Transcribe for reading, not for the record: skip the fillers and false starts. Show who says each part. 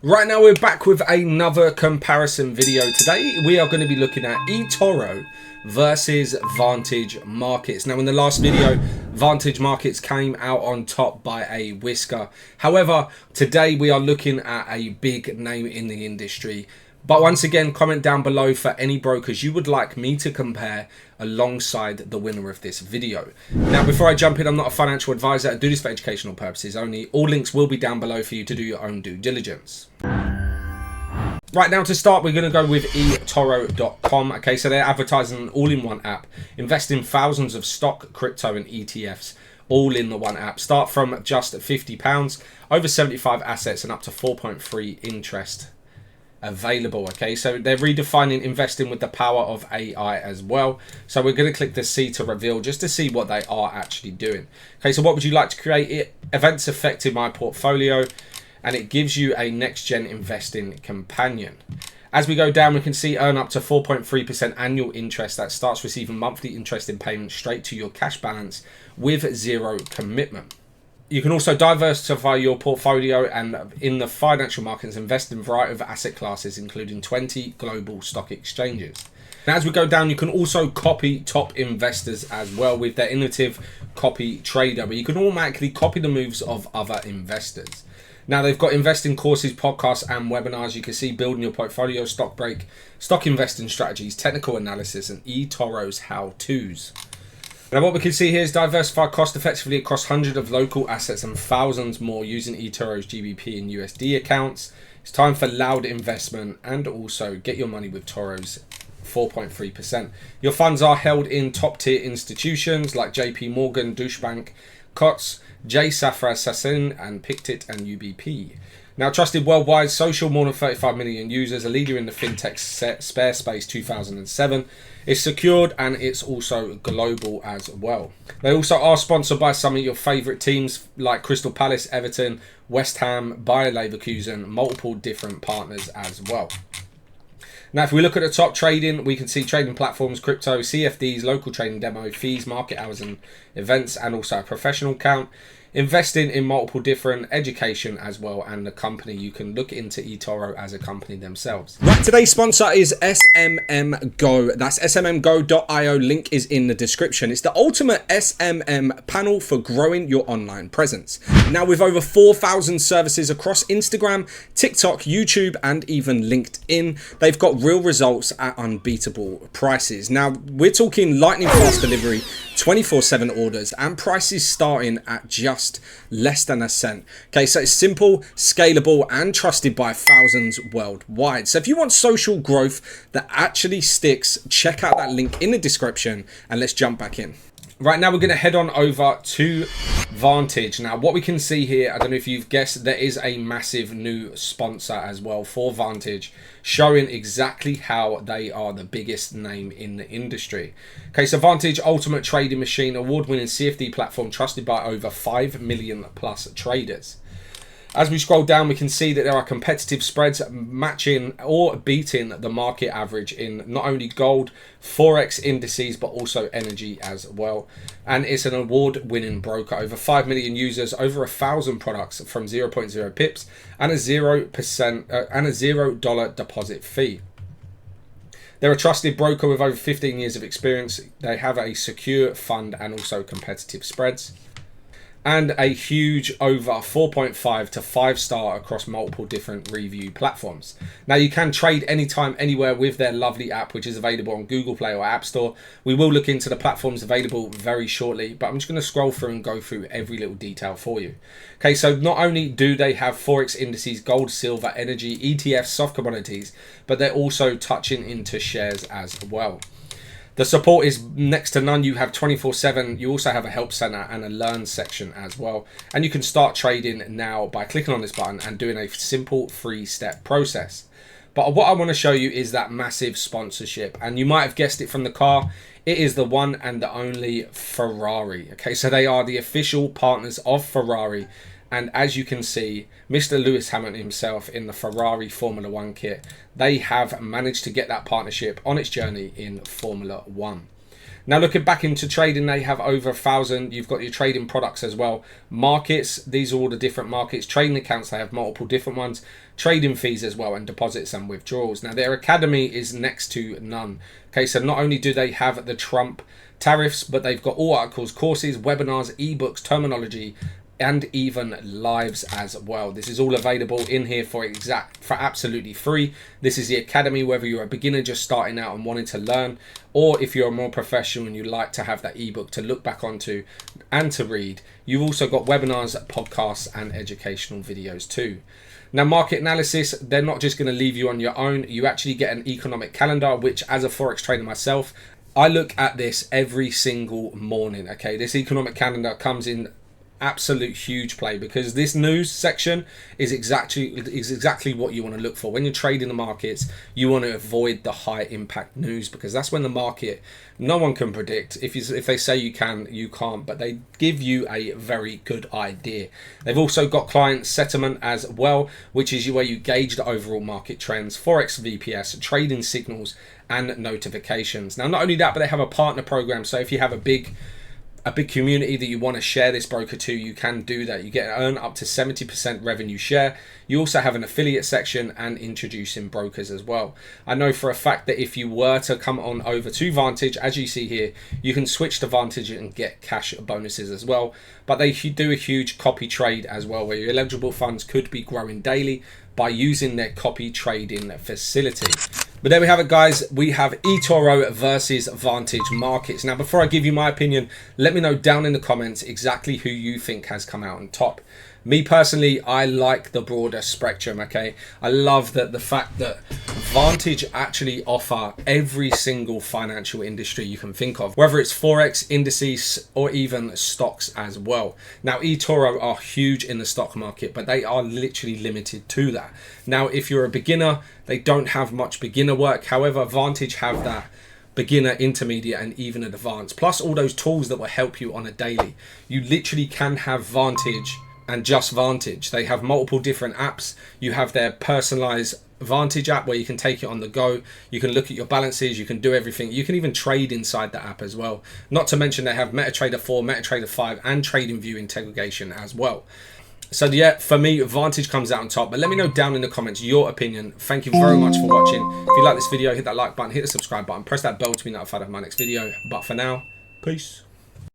Speaker 1: Right now we're back with another comparison video. Today we are going to be looking at eToro versus Vantage Markets. Now in the last video, Vantage Markets came out on top by a whisker. However, today we are looking at a big name in the industry. But once again, comment down below for any brokers you would like me to compare alongside the winner of this video. Now, before I jump in, I'm not a financial advisor. I do this for educational purposes only. All links will be down below for you to do your own due diligence. Right, now to start, we're going to go with eToro.com. Okay, so they're advertising an all-in-one app, invest in thousands of stock, crypto and ETFs, all in the one app. Start from just £50, over 75 assets and up to 4.3 interest available. Okay, so they're redefining investing with the power of AI as well. So we're going to click the C to reveal just to see what they are actually doing. Okay, so what would you like to create? Events affected my portfolio, and it gives you a next gen investing companion. As we go down, we can see earn up to 4.3% annual interest that starts receiving monthly interest in payments straight to your cash balance with zero commitment. You can also diversify your portfolio and in the financial markets invest in a variety of asset classes, including 20 global stock exchanges. Now, as we go down, you can also copy top investors as well with their innovative copy trader, where you can automatically copy the moves of other investors. Now, they've got investing courses, podcasts and webinars. You can see building your portfolio, stock break, stock investing strategies, technical analysis and eToro's how-tos. Now what we can see here is diversify cost effectively across hundreds of local assets and thousands more using eToro's GBP and USD accounts. It's time for loud investment and also get your money with Toro's 4.3%. Your funds are held in top tier institutions like JP Morgan, Deutsche Bank, Cots, J. Safra Sassin and Pictet and UBP. Now trusted worldwide, social, more than 35 million users, a leader in the fintech spare space 2007. It's secured and it's also global as well. They also are sponsored by some of your favourite teams like Crystal Palace, Everton, West Ham, Bayer Leverkusen, multiple different partners as well. Now, if we look at the top trading, we can see trading platforms, crypto, CFDs, local trading demo, fees, market hours and events, and also a professional account. Investing in multiple different education as well, and the company, you can look into eToro as a company themselves. Right, today's sponsor is SMMGO. That's SMMGO.io. Link is in the description. It's the ultimate SMM panel for growing your online presence. Now, with over 4,000 services across Instagram, TikTok, YouTube, and even LinkedIn, they've got real results at unbeatable prices. Now, we're talking lightning fast delivery, 24/7 orders, and prices starting at just less than a cent. Okay, so it's simple, scalable, and trusted by thousands worldwide. So if you want social growth that actually sticks, check out that link in the description and let's jump back in. Right, now we're going to head on over to Vantage. Now what we can see here, I don't know if you've guessed, there is a massive new sponsor as well for Vantage, showing exactly how they are the biggest name in the industry. Okay, so Vantage, ultimate trading machine, award-winning CFD platform trusted by over 5 million plus traders. As we scroll down, we can see that there are competitive spreads matching or beating the market average in not only gold, Forex indices, but also energy as well. And it's an award-winning broker, over 5 million users, over 1,000 products from 0.0 pips and a 0% and a $0 deposit fee. They're a trusted broker with over 15 years of experience. They have a secure fund and also competitive spreads, and a huge over 4.5 to 5-star across multiple different review platforms. Now you can trade anytime, anywhere with their lovely app, which is available on Google Play or App Store. We will look into the platforms available very shortly, but I'm just going to scroll through and go through every little detail for you. Okay, so not only do they have Forex indices, gold, silver, energy, ETFs, soft commodities, but they're also touching into shares as well. The support is next to none. You have 24/7. You also have a help center and a learn section as well. And you can start trading now by clicking on this button and doing a simple 3-step process. But what I want to show you is that massive sponsorship. And you might have guessed it from the car. It is the one and the only Ferrari. Okay, so they are the official partners of Ferrari. And as you can see, Mr. Lewis Hamilton himself in the Ferrari Formula One kit, they have managed to get that partnership on its journey in Formula One. Now looking back into trading, they have over 1,000. You've got your trading products as well. Markets, these are all the different markets. Trading accounts, they have multiple different ones. Trading fees as well, and deposits and withdrawals. Now their academy is next to none. Okay, so not only do they have the Trump tariffs, but they've got all articles, courses, webinars, ebooks, terminology, and even lives as well. This is all available in here for absolutely free. This is the academy, whether you're a beginner just starting out and wanting to learn, or if you're a more professional and you like to have that ebook to look back onto and to read. You've also got webinars, podcasts, and educational videos too. Now, market analysis, they're not just going to leave you on your own. You actually get an economic calendar, which as a Forex trader myself, I look at this every single morning. Okay, this economic calendar comes in absolute huge play, because this news section is exactly what you want to look for when you're trading the markets. You want to avoid the high impact news, because that's when the market, no one can predict. If they say you can, you can't, but they give you a very good idea. They've also got client settlement as well, which is where you gauge the overall market trends, Forex VPS, trading signals, and notifications. Now, not only that, but they have a partner program. So if you have a big community that you want to share this broker to, you can do that. You get earn up to 70% revenue share. You also have an affiliate section and introducing brokers as well. I know for a fact that if you were to come on over to Vantage, as you see here, you can switch to Vantage and get cash bonuses as well. But they do a huge copy trade as well, where your eligible funds could be growing daily by using their copy trading facility. But there we have it, guys. We have eToro versus Vantage Markets. Now, before I give you my opinion, let me know down in the comments exactly who you think has come out on top. Me personally, I like the broader spectrum, okay? I love that the fact that Vantage actually offer every single financial industry you can think of, whether it's Forex, indices, or even stocks as well. Now, eToro are huge in the stock market, but they are literally limited to that. Now, if you're a beginner, they don't have much beginner work. However, Vantage have that beginner, intermediate, and even advanced, plus all those tools that will help you on a daily. You literally can have Vantage and just Vantage. They have multiple different apps. You have their personalized Vantage app where you can take it on the go. You can look at your balances. You can do everything. You can even trade inside the app as well. Not to mention they have MetaTrader 4, MetaTrader 5, and TradingView integration as well. So yeah, for me, Vantage comes out on top. But let me know down in the comments your opinion. Thank you very much for watching. If you like this video, hit that like button, hit the subscribe button, press that bell to be notified of my next video. But for now, peace.